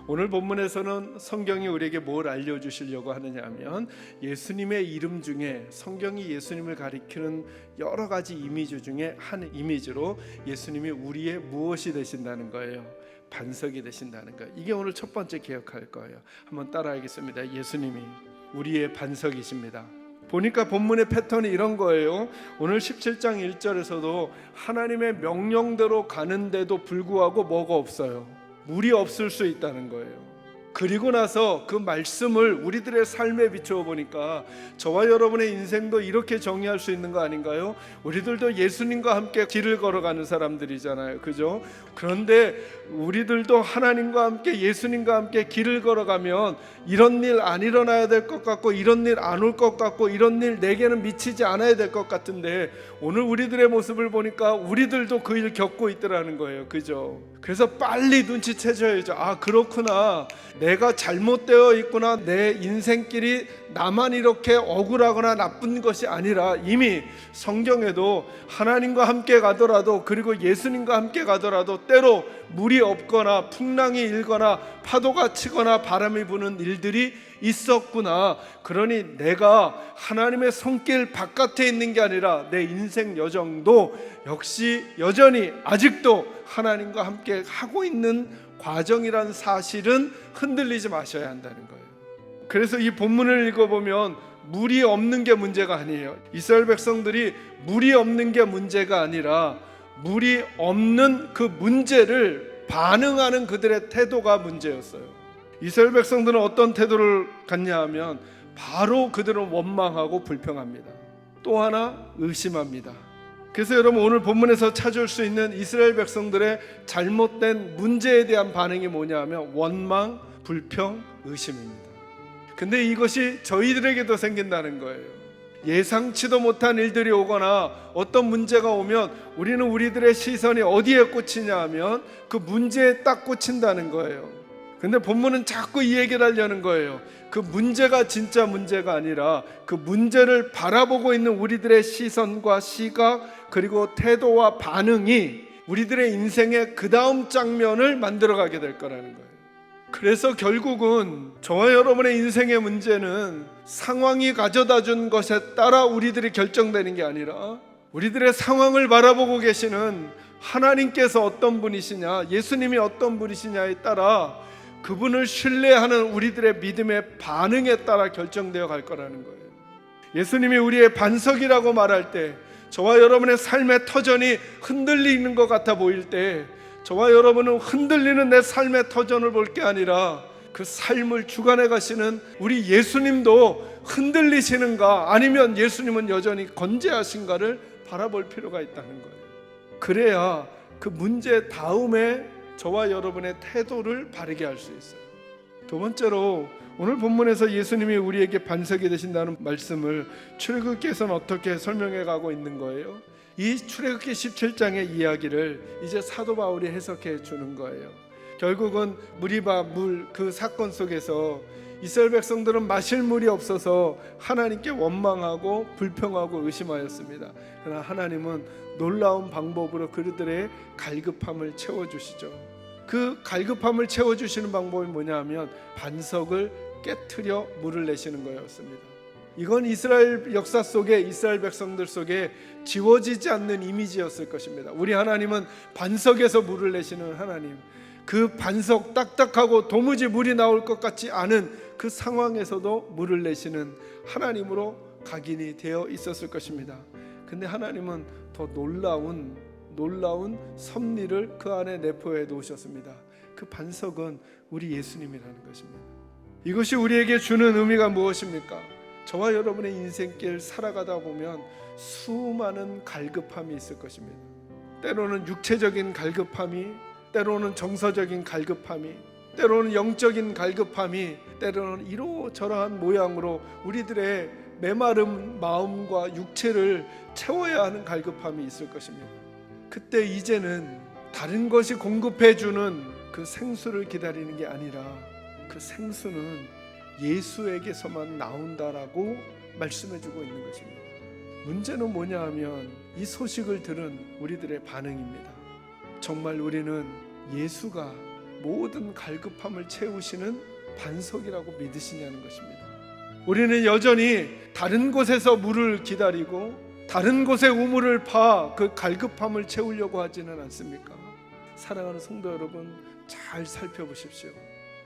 오늘 본문에서는 성경이 우리에게 뭘 알려주시려고 하느냐 하면 예수님의 이름 중에 성경이 예수님을 가리키는 여러 가지 이미지 중에 한 이미지로 예수님이 우리의 무엇이 되신다는 거예요. 반석이 되신다는 거예요. 이게 오늘 첫 번째 기억할 거예요. 한번 따라하겠습니다. 예수님이 우리의 반석이십니다. 보니까 본문의 패턴이 이런 거예요. 오늘 17장 1절에서도 하나님의 명령대로 가는데도 불구하고 뭐가 없어요? 물이 없을 수 있다는 거예요. 그리고 나서 그 말씀을 우리들의 삶에 비추어 보니까 저와 여러분의 인생도 이렇게 정의할 수 있는 거 아닌가요? 우리들도 예수님과 함께 길을 걸어가는 사람들이잖아요, 그죠? 그런데 우리들도 하나님과 함께 예수님과 함께 길을 걸어가면 이런 일 안 일어나야 될 것 같고, 이런 일 안 올 것 같고, 이런 일 내게는 미치지 않아야 될 것 같은데 오늘 우리들의 모습을 보니까 우리들도 그 일 겪고 있더라는 거예요, 그죠? 그래서 빨리 눈치채줘야죠. 아, 그렇구나, 내가 잘못되어 있구나, 내 인생길이 나만 이렇게 억울하거나 나쁜 것이 아니라 이미 성경에도 하나님과 함께 가더라도, 그리고 예수님과 함께 가더라도 때로 물이 없거나 풍랑이 일거나 파도가 치거나 바람이 부는 일들이 있었구나. 그러니 내가 하나님의 손길 바깥에 있는 게 아니라 내 인생 여정도 역시 여전히 아직도 하나님과 함께 하고 있는 과정이란 사실은 흔들리지 마셔야 한다는 거예요. 그래서 이 본문을 읽어보면 물이 없는 게 문제가 아니에요. 이스라엘 백성들이 물이 없는 게 문제가 아니라 물이 없는 그 문제를 반응하는 그들의 태도가 문제였어요. 이스라엘 백성들은 어떤 태도를 갖냐 하면 바로 그들은 원망하고 불평합니다. 또 하나 의심합니다. 그래서 여러분 오늘 본문에서 찾을 수 있는 이스라엘 백성들의 잘못된 문제에 대한 반응이 뭐냐 하면 원망, 불평, 의심입니다. 근데 이것이 저희들에게도 생긴다는 거예요. 예상치도 못한 일들이 오거나 어떤 문제가 오면 우리는 우리들의 시선이 어디에 꽂히냐 하면 그 문제에 딱 꽂힌다는 거예요. 근데 본문은 자꾸 이 얘기를 하려는 거예요. 그 문제가 진짜 문제가 아니라 그 문제를 바라보고 있는 우리들의 시선과 시각 그리고 태도와 반응이 우리들의 인생의 그 다음 장면을 만들어가게 될 거라는 거예요. 그래서 결국은 저와 여러분의 인생의 문제는 상황이 가져다 준 것에 따라 우리들이 결정되는 게 아니라 우리들의 상황을 바라보고 계시는 하나님께서 어떤 분이시냐, 예수님이 어떤 분이시냐에 따라 그분을 신뢰하는 우리들의 믿음의 반응에 따라 결정되어 갈 거라는 거예요. 예수님이 우리의 반석이라고 말할 때 저와 여러분의 삶의 터전이 흔들리는 것 같아 보일 때 저와 여러분은 흔들리는 내 삶의 터전을 볼 게 아니라 그 삶을 주관해 가시는 우리 예수님도 흔들리시는가 아니면 예수님은 여전히 건재하신가를 바라볼 필요가 있다는 거예요. 그래야 그 문제 다음에 저와 여러분의 태도를 바르게 할 수 있어요. 두 번째로 오늘 본문에서 예수님이 우리에게 반석이 되신다는 말씀을 출애굽기에서는 어떻게 설명해 가고 있는 거예요? 이 출애굽기 17장의 이야기를 이제 사도 바울이 해석해 주는 거예요. 결국은 무리바 물 그 사건 속에서 이스라엘 백성들은 마실 물이 없어서 하나님께 원망하고 불평하고 의심하였습니다. 그러나 하나님은 놀라운 방법으로 그들의 갈급함을 채워주시죠. 그 갈급함을 채워주시는 방법이 뭐냐 하면 반석을 깨트려 물을 내시는 거였습니다. 이건 이스라엘 역사 속에 이스라엘 백성들 속에 지워지지 않는 이미지였을 것입니다. 우리 하나님은 반석에서 물을 내시는 하나님, 그 반석 딱딱하고 도무지 물이 나올 것 같지 않은 그 상황에서도 물을 내시는 하나님으로 각인이 되어 있었을 것입니다. 근데 하나님은 더 놀라운 섭리를 그 안에 내포해 놓으셨습니다. 그 반석은 우리 예수님이라는 것입니다. 이것이 우리에게 주는 의미가 무엇입니까? 저와 여러분의 인생길 살아가다 보면 수많은 갈급함이 있을 것입니다. 때로는 육체적인 갈급함이, 때로는 정서적인 갈급함이, 때로는 영적인 갈급함이, 때로는 이러저러한 모양으로 우리들의 메마른 마음과 육체를 채워야 하는 갈급함이 있을 것입니다. 그때 이제는 다른 것이 공급해주는 그 생수를 기다리는 게 아니라 그 생수는 예수에게서만 나온다라고 말씀해주고 있는 것입니다. 문제는 뭐냐 하면 이 소식을 들은 우리들의 반응입니다. 정말 우리는 예수가 모든 갈급함을 채우시는 반석이라고 믿으시냐는 것입니다. 우리는 여전히 다른 곳에서 물을 기다리고 다른 곳에 우물을 파 그 갈급함을 채우려고 하지는 않습니까? 사랑하는 성도 여러분, 잘 살펴보십시오.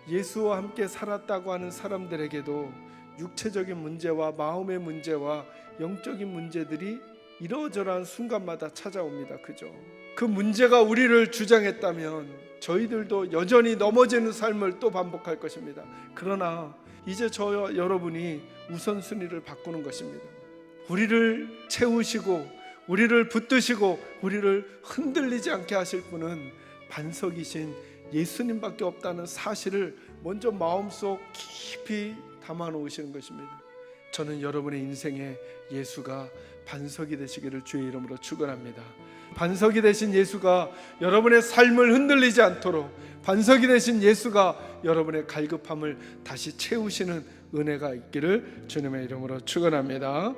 예수와 함께 살았다고 하는 사람들에게도 육체적인 문제와 마음의 문제와 영적인 문제들이 이러저러한 순간마다 찾아옵니다. 그죠? 그 문제가 우리를 주장했다면 저희들도 여전히 넘어지는 삶을 또 반복할 것입니다. 그러나 이제 저와 여러분이 우선순위를 바꾸는 것입니다. 우리를 채우시고 우리를 붙드시고 우리를 흔들리지 않게 하실 분은 반석이신 예수님밖에 없다는 사실을 먼저 마음속 깊이 담아 놓으시는 것입니다. 저는 여러분의 인생에 예수가 반석이 되시기를 주의 이름으로 축원합니다. 반석이 되신 예수가 여러분의 삶을 흔들리지 않도록, 반석이 되신 예수가 여러분의 갈급함을 다시 채우시는 은혜가 있기를 주님의 이름으로 축원합니다.